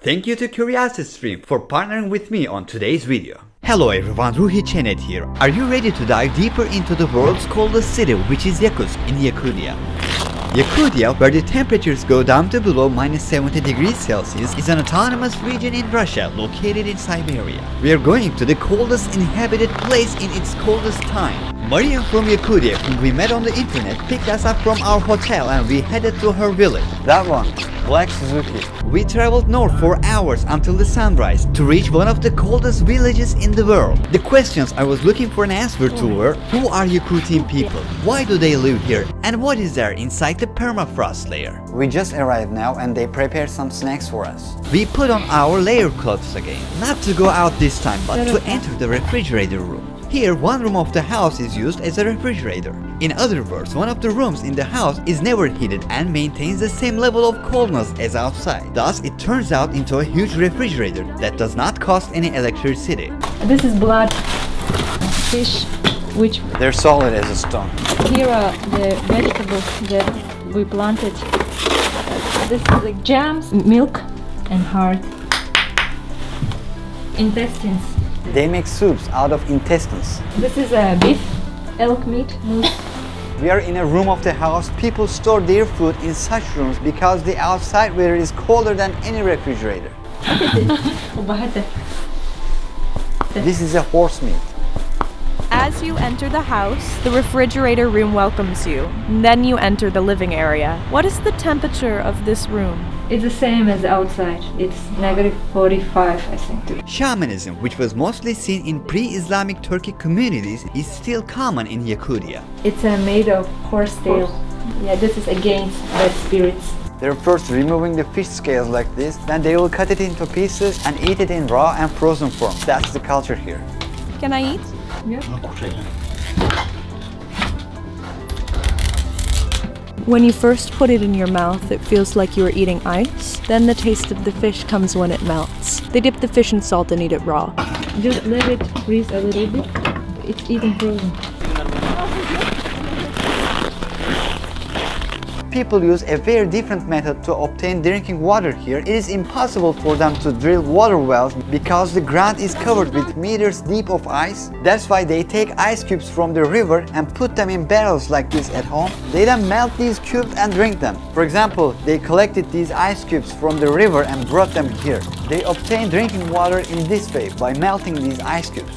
Thank you to CuriosityStream for partnering with me on today's video. Hello everyone, Ruhi Cenet here. Are you ready to dive deeper into the world's coldest city, which is Yakutsk in Yakutia? Yakutia, where the temperatures go down to below -70 degrees Celsius, is an autonomous region in Russia located in Siberia. We are going to the coldest inhabited place in its coldest time. Maria from Yakutia, whom we met on the internet, picked us up from our hotel and we headed to her village. That one, Black Suzuki. We traveled north for hours until the sunrise to reach one of the coldest villages in the world. The questions I was looking for an answer to were: who are Yakutian people? Why do they live here? And what is there inside the permafrost layer? We just arrived now and they prepared some snacks for us. We put on our layer clothes again, not to go out this time but to enter the refrigerator room. Here, one room of the house is used as a refrigerator. In other words, one of the rooms in the house is never heated and maintains the same level of coldness as outside. Thus, it turns out into a huge refrigerator that does not cost any electricity. This is blood fish, which They're solid as a stone. here are the vegetables that we planted. This is like jams, milk, and heart. Intestines. They make soups out of intestines. This is beef, elk meat, moose. We are in a room of the house. People store their food in such rooms because the outside weather is colder than any refrigerator. This is a horse meat. As you enter the house, the refrigerator room welcomes you. Then you enter the living area. What is the temperature of this room? It's the same as outside. It's -45, I think. Shamanism, which was mostly seen in pre-Islamic Turkic communities, is still common in Yakutia. It's made of horse tail. Yeah, this is against bad spirits. They're first removing the fish scales like this, then they will cut it into pieces and eat it in raw and frozen form. That's the culture here. Can I eat? Yeah. When you first put it in your mouth, it feels like you are eating ice. Then the taste of the fish comes when it melts. They dip the fish in salt and eat it raw. Just let it freeze a little bit. It's even frozen. People use a very different method to obtain drinking water here. It is impossible for them to drill water wells because the ground is covered with meters deep of ice. That's why they take ice cubes from the river and put them in barrels like this at home. They then melt these cubes and drink them. For example, they collected these ice cubes from the river and brought them here. They obtain drinking water in this way by melting these ice cubes.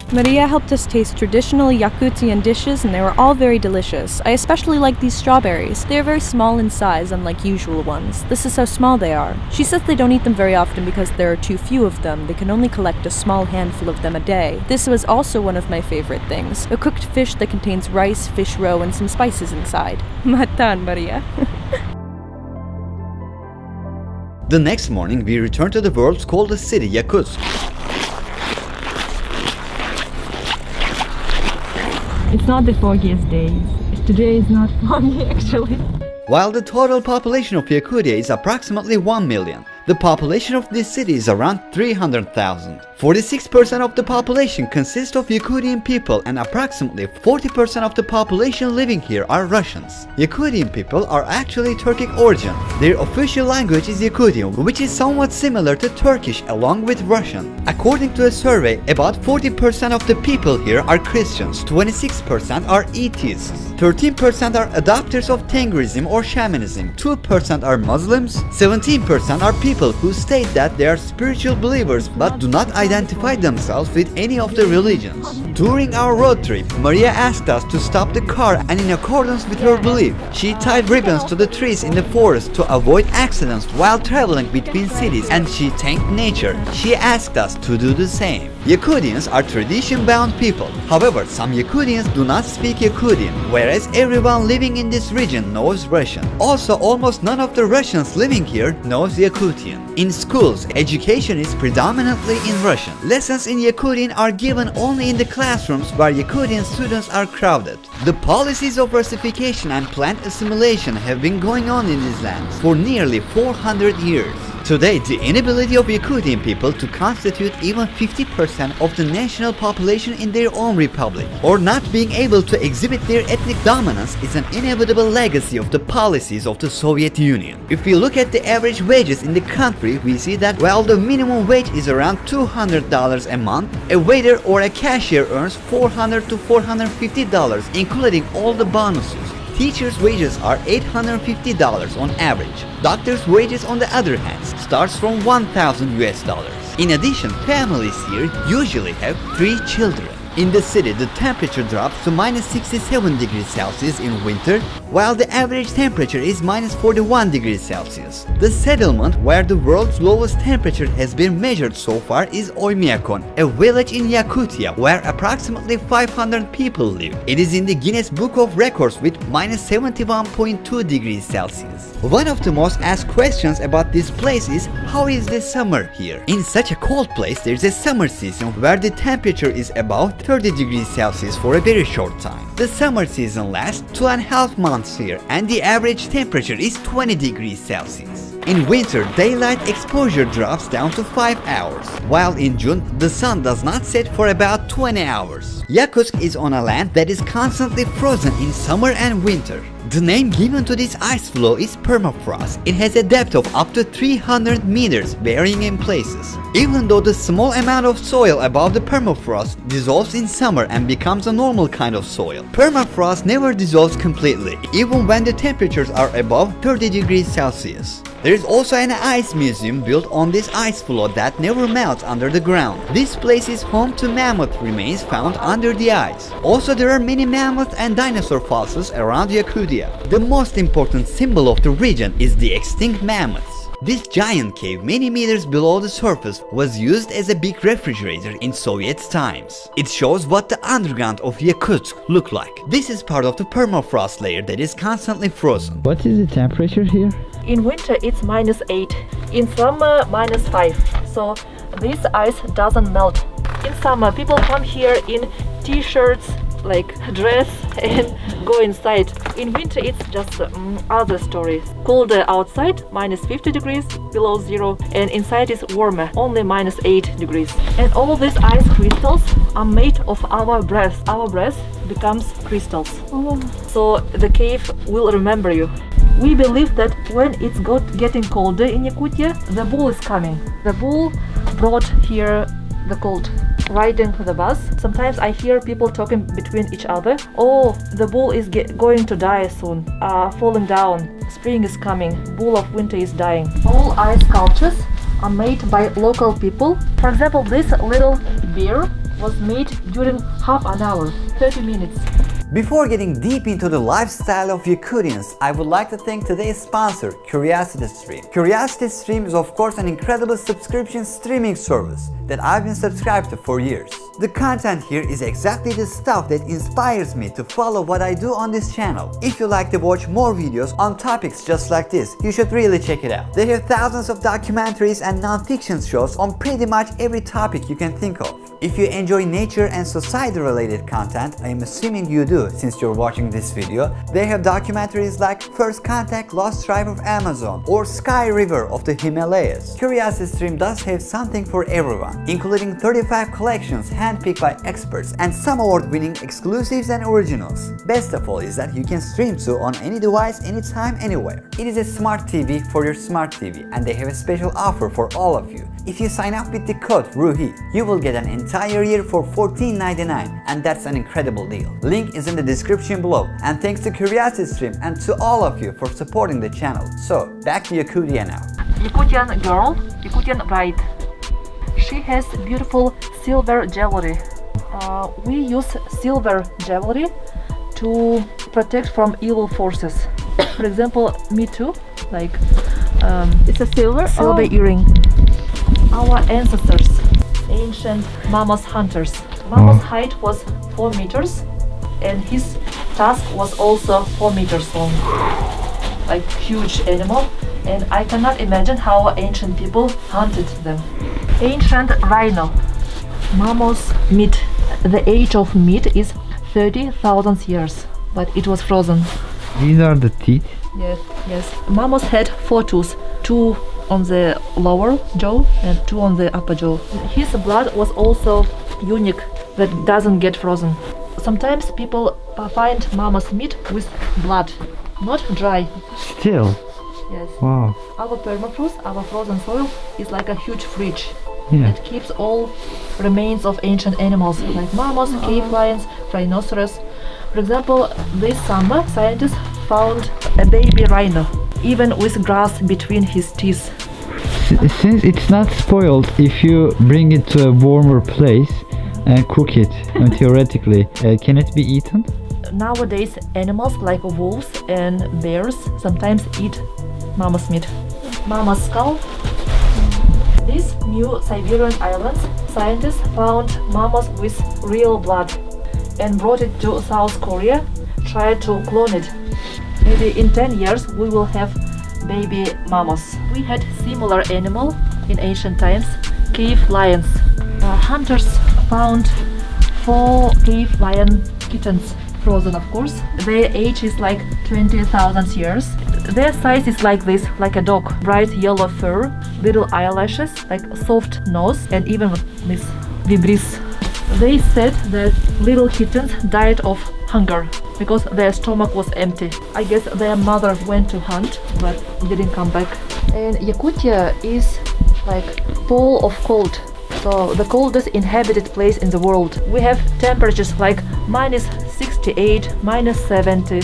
Maria helped us taste traditional Yakutian dishes and they were all very delicious. I especially like these strawberries. They are very small in size, unlike usual ones. This is how small they are. She says they don't eat them very often because there are too few of them. They can only collect a small handful of them a day. This was also one of my favorite things. A cooked fish that contains rice, fish roe, and some spices inside. Matan, Maria. The next morning, we returned to the world's coldest city, Yakutsk. It's not the foggiest days. Today is not foggy actually. While the total population of Yakutia is approximately 1 million, the population of this city is around 300,000. 46% of the population consists of Yakutian people and approximately 40% of the population living here are Russians. Yakutian people are actually Turkic origin. Their official language is Yakutian, which is somewhat similar to Turkish along with Russian. According to a survey, about 40% of the people here are Christians, 26% are atheists, 13% are adopters of Tengrism or shamanism, 2% are Muslims, 17% are people who state that they are spiritual believers but do not identify themselves with any of the religions. During our road trip, Maria asked us to stop the car and in accordance with her belief, she tied ribbons to the trees in the forest to avoid accidents while traveling between cities and she thanked nature. She asked us to do the same. Yakutians are tradition-bound people. However, some Yakutians do not speak Yakutian, whereas everyone living in this region knows Russian. Also, almost none of the Russians living here knows Yakutian. In schools, education is predominantly in Russian. Lessons in Yakutian are given only in the classrooms where Yakutian students are crowded. The policies of Russification and plant assimilation have been going on in these lands for nearly 400 years. Today, the inability of Yakutian people to constitute even 50% of the national population in their own republic, or not being able to exhibit their ethnic dominance, is an inevitable legacy of the policies of the Soviet Union. If we look at the average wages in the country, we see that while the minimum wage is around $200 a month, a waiter or a cashier earns $400 to $450, including all the bonuses. Teachers' wages are $850 on average. Doctors' wages, on the other hand, starts from $1,000. In addition, families here usually have 3 children. In the city, the temperature drops to minus 67 degrees Celsius in winter, while the average temperature is minus 41 degrees Celsius. The settlement where the world's lowest temperature has been measured so far is Oymyakon, a village in Yakutia where approximately 500 people live. It is in the Guinness Book of Records with minus 71.2 degrees Celsius. One of the most asked questions about this place is, how is the summer here? In such a cold place, there is a summer season where the temperature is above 30 degrees Celsius for a very short time. The summer season lasts 2.5 months here, and the average temperature is 20 degrees Celsius. In winter, daylight exposure drops down to 5 hours, while in June, the sun does not set for about 20 hours. Yakutsk is on a land that is constantly frozen in summer and winter. The name given to this ice flow is permafrost. It has a depth of up to 300 meters, varying in places. Even though the small amount of soil above the permafrost dissolves in summer and becomes a normal kind of soil, permafrost never dissolves completely, even when the temperatures are above 30 degrees Celsius. There is also an ice museum built on this ice floe that never melts under the ground. This place is home to mammoth remains found under the ice. Also, there are many mammoth and dinosaur fossils around Yakutia. The most important symbol of the region is the extinct mammoths. This giant cave, many meters below the surface, was used as a big refrigerator in Soviet times. It shows what the underground of Yakutsk looked like. This is part of the permafrost layer that is constantly frozen. What is the temperature here? In winter it's minus 8, in summer minus 5, so this ice doesn't melt. In summer people come here in t-shirts, like dress, and go inside. In winter it's just other story. Colder outside, minus 50 degrees below zero, and inside is warmer, only minus 8 degrees. And all these ice crystals are made of our breath. Our breath becomes crystals. So the cave will remember you. We believe that when it's getting colder in Yakutia, the bull is coming. The bull brought here the cold, riding the bus. Sometimes I hear people talking between each other. Oh, the bull is going to die soon, falling down. Spring is coming, bull of winter is dying. All ice sculptures are made by local people. For example, this little bear was made during half an hour, 30 minutes. Before getting deep into the lifestyle of Yakutians, I would like to thank today's sponsor, CuriosityStream. CuriosityStream is of course an incredible subscription streaming service that I've been subscribed to for years. The content here is exactly the stuff that inspires me to follow what I do on this channel. If you like to watch more videos on topics just like this, you should really check it out. They have thousands of documentaries and non-fiction shows on pretty much every topic you can think of. If you enjoy nature and society related content, I am assuming you do since you're watching this video, they have documentaries like First Contact, Lost Tribe of Amazon or Sky River of the Himalayas. CuriosityStream does have something for everyone, including 35 collections handpicked by experts and some award-winning exclusives and originals. Best of all is that you can stream to on any device, anytime, anywhere. It is a smart TV for your smart TV, and they have a special offer for all of you. If you sign up with the code Ruhi, you will get an entire year for $14.99, and that's an incredible deal. Link is in the description below, and thanks to CuriosityStream and to all of you for supporting the channel. So, back to Yakutia now. Yakutian girl, Yakutian bride. She has beautiful silver jewelry. We use silver jewelry to protect from evil forces. For example, me too, like it's a silver earring. Our ancestors, ancient mammoth hunters. Mammoth's height was 4 meters, and his tusk was also 4 meters long. Like huge animal, and I cannot imagine how ancient people hunted them. Ancient rhino. Mammoth's meat. The age of meat is 30,000 years, but it was frozen. These are the teeth. Yes, yes. Mammoth had 4 tooths, 2 on the lower jaw and 2 on the upper jaw. His blood was also unique, that doesn't get frozen. Sometimes people find mama's meat with blood, not dry. Still? Yes. Wow. Our permafrost, our frozen soil, is like a huge fridge. Yeah. It keeps all remains of ancient animals like mammoths, cave lions, rhinoceros. For example, this summer, scientists found a baby rhino, even with grass between his teeth. Since it's not spoiled, if you bring it to a warmer place and cook it, theoretically, can it be eaten? Nowadays, animals like wolves and bears sometimes eat mammoth meat. Mammoth skull. These new Siberian islands, scientists found mammoths with real blood and brought it to South Korea, tried to clone it. Maybe in 10 years we will have baby mammoths. We had similar animal in ancient times, cave lions. Hunters found 4 cave lion kittens, frozen of course. Their age is like 20,000 years. Their size is like this, like a dog. Bright yellow fur, little eyelashes, like soft nose, and even this vibris. They said that little kittens died of hunger because their stomach was empty. I guess their mother went to hunt but didn't come back. And Yakutia is like full of cold. So the coldest inhabited place in the world. We have temperatures like -68, -70,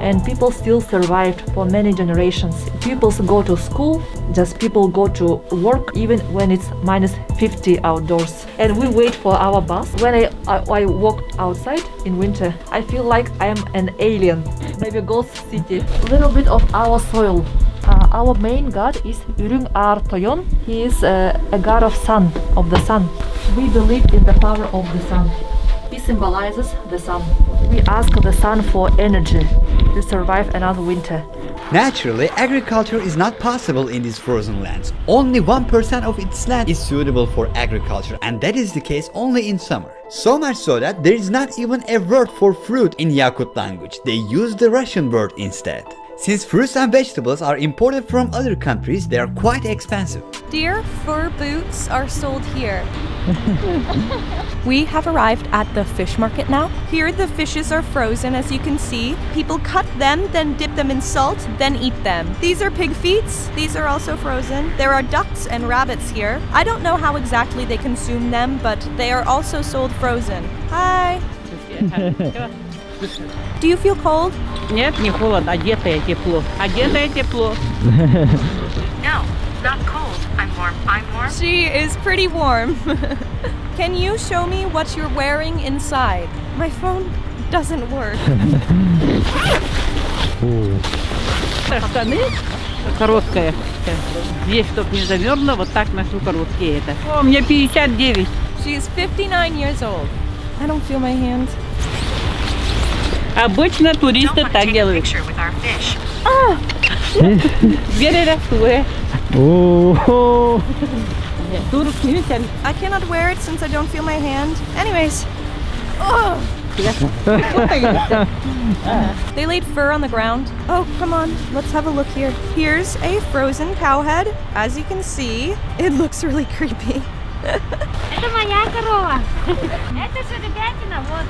and people still survived for many generations. People go to school, just people go to work even when it's -50 outdoors. And we wait for our bus. When I walk outside in winter, I feel like I am an alien, maybe a ghost city. A little bit of our soil. Our main god is Urung Artoyon. He is a god of sun, of the sun. We believe in the power of the sun. He symbolizes the sun. We ask the sun for energy to survive another winter. Naturally, agriculture is not possible in these frozen lands. Only 1% of its land is suitable for agriculture, and that is the case only in summer. So much so that there is not even a word for fruit in Yakut language. They use the Russian word instead. Since fruits and vegetables are imported from other countries, they are quite expensive. Deer fur boots are sold here. We have arrived at the fish market now. Here the fishes are frozen, as you can see. People cut them, then dip them in salt, then eat them. These are pig feet. These are also frozen. There are ducks and rabbits here. I don't know how exactly they consume them, but they are also sold frozen. Hi! Do you feel cold? Нет, не холодно, одетое тепло. Одетое тепло. No, not cold. I'm warm. I'm warm. She is pretty warm. Can you show me what you're wearing inside? My phone doesn't work. Штаны короткая. Здесь, чтоб не замерзло, вот так ношу короткие это. О, мне 59. She is 59 years old. I don't feel my hands. Обычно Don't туристы want to так take a делают. picture with our fish. Берерастуе. Oh. I cannot wear it since I don't feel my hand. Anyways. Oh. They laid fur on the ground. Oh, come on. Let's have a look here. Here's a frozen cow head. As you can see, it looks really creepy. Это моя корова. Это жеребятина, вот.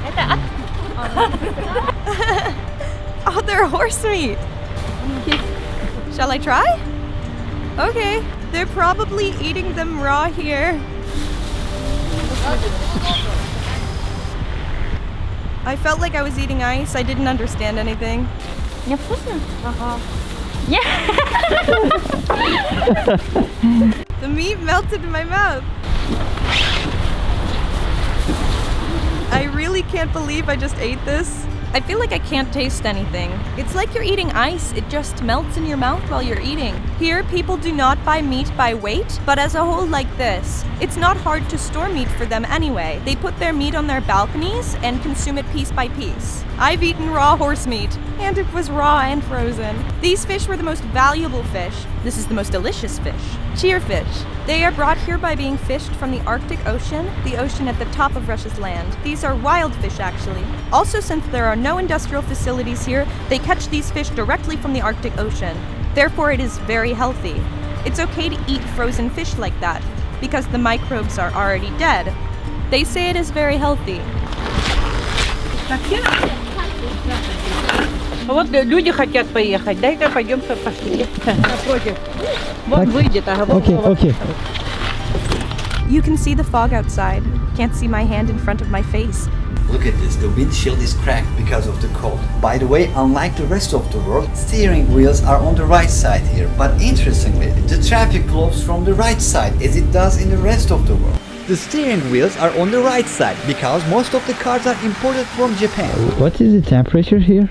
Это Oh, they're horse meat. Shall I try? Okay. They're probably eating them raw here. I felt like I was eating ice. I didn't understand anything. не вкусно? The meat melted in my mouth. I really can't believe I just ate this. I feel like I can't taste anything. It's like you're eating ice. It just melts in your mouth while you're eating. Here, people do not buy meat by weight, but as a whole like this. It's not hard to store meat for them anyway. They put their meat on their balconies and consume it piece by piece. I've eaten raw horse meat, and it was raw and frozen. These fish were the most valuable fish. This is the most delicious fish. Cheerfish. They are brought here by being fished from the Arctic Ocean, the ocean at the top of Russia's land. These are wild fish, actually. Also, since there are no industrial facilities here, they catch these fish directly from the Arctic Ocean. Therefore, it is very healthy. It's okay to eat frozen fish like that, because the microbes are already dead. They say it is very healthy. Вот люди хотят поехать, дай-ка пойдем пошли. Напротив. Вон выйдет, ага, вот. Okay. You can see the fog outside. Can't see my hand in front of my face. Look at this, the windshield is cracked because of the cold. By the way, unlike the rest of the world, steering wheels are on the right side here. But interestingly, the traffic flows from the right side as it does in the rest of the world. The steering wheels are on the right side because most of the cars are imported from Japan. What is the temperature here?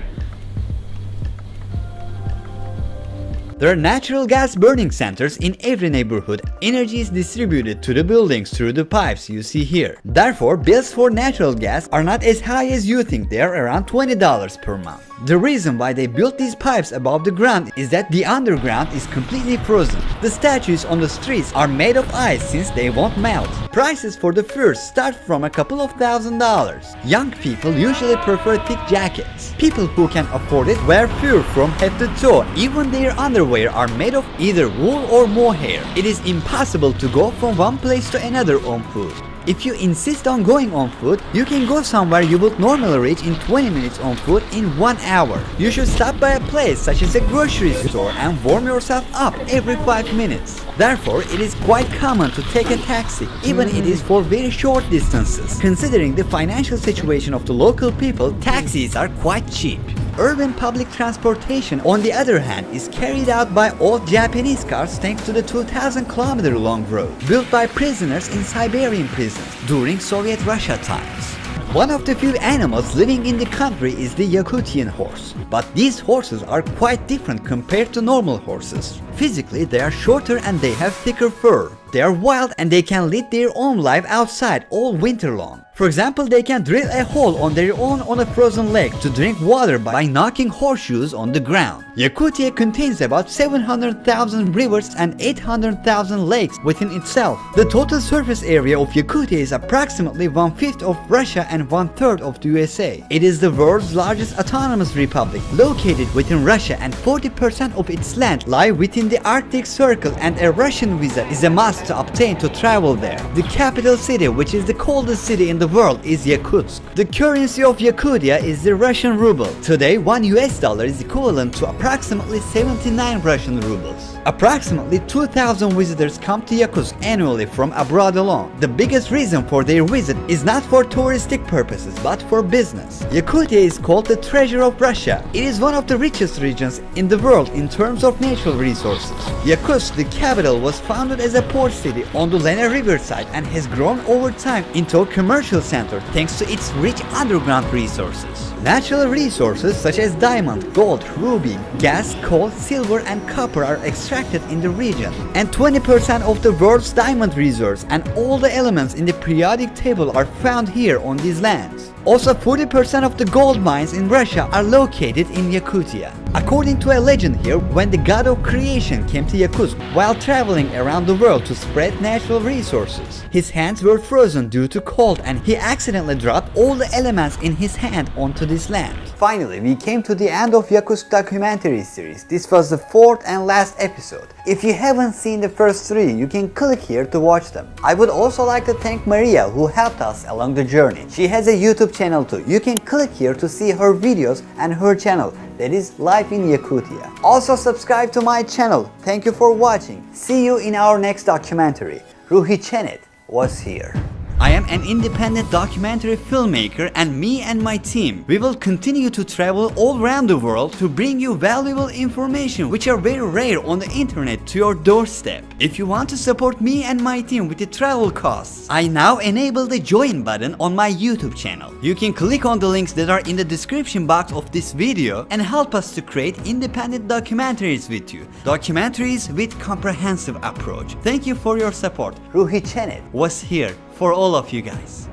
There are natural gas burning centers in every neighborhood. Energy is distributed to the buildings through the pipes you see here. Therefore, bills for natural gas are not as high as you think. They are around $20 per month. The reason why they built these pipes above the ground is that the underground is completely frozen. The statues on the streets are made of ice since they won't melt. Prices for the furs start from a couple of $1,000s. Young people usually prefer thick jackets. People who can afford it wear fur from head to toe. Even their underwear are made of either wool or mohair. It is impossible to go from one place to another on foot. If you insist on going on foot, you can go somewhere you would normally reach in 20 minutes on foot in 1 hour. You should stop by a place such as a grocery store and warm yourself up every 5 minutes. Therefore, it is quite common to take a taxi, even it is for very short distances. Considering the financial situation of the local people, taxis are quite cheap. Urban public transportation, on the other hand, is carried out by old Japanese cars thanks to the 2,000-kilometer long road, built by prisoners in Siberian prisons during Soviet Russia times. One of the few animals living in the country is the Yakutian horse. But these horses are quite different compared to normal horses. Physically, they are shorter and they have thicker fur. They are wild and they can lead their own life outside all winter long. For example, they can drill a hole on their own on a frozen lake to drink water by knocking horseshoes on the ground. Yakutia contains about 700,000 rivers and 800,000 lakes within itself. The total surface area of Yakutia is approximately 1/5 of Russia and 1/3 of the USA. It is the world's largest autonomous republic, located within Russia, and 40% of its land lie within the Arctic Circle, and a Russian visa is a must to obtain to travel there. The capital city, which is the coldest city in the world, is Yakutsk. The currency of Yakutia is the Russian ruble. Today, $1 is equivalent to approximately 79 Russian rubles. Approximately 2,000 visitors come to Yakutsk annually from abroad alone. The biggest reason for their visit is not for touristic purposes but for business. Yakutia is called the treasure of Russia. It is one of the richest regions in the world in terms of natural resources. Yakutsk, the capital, was founded as a port city on the Lena riverside and has grown over time into a commercial center thanks to its rich underground resources. Natural resources such as diamond, gold, ruby, gas, coal, silver and copper are extracted in the region, and 20% of the world's diamond reserves and all the elements in the periodic table are found here on these lands. Also, 40% of the gold mines in Russia are located in Yakutia. According to a legend here, when the god of creation came to Yakutsk while traveling around the world to spread natural resources, his hands were frozen due to cold and he accidentally dropped all the elements in his hand onto this land. Finally, we came to the end of YAKUTSK documentary series. This was the 4th and last episode. If you haven't seen the first 3, you can click here to watch them. I would also like to thank Maria, who helped us along the journey. She has a YouTube channel too. You can click here to see her videos and her channel, that is Life in Yakutia. Also subscribe to my channel. Thank you for watching. See you in our next documentary. Ruhi Cenet was here. I am an independent documentary filmmaker, and me and my team, we will continue to travel all around the world to bring you valuable information which are very rare on the internet to your doorstep. If you want to support me and my team with the travel costs, I now enable the join button on my YouTube channel. You can click on the links that are in the description box of this video and help us to create independent documentaries with you. Documentaries with comprehensive approach. Thank you for your support. Ruhi Cenet was here for all of you guys.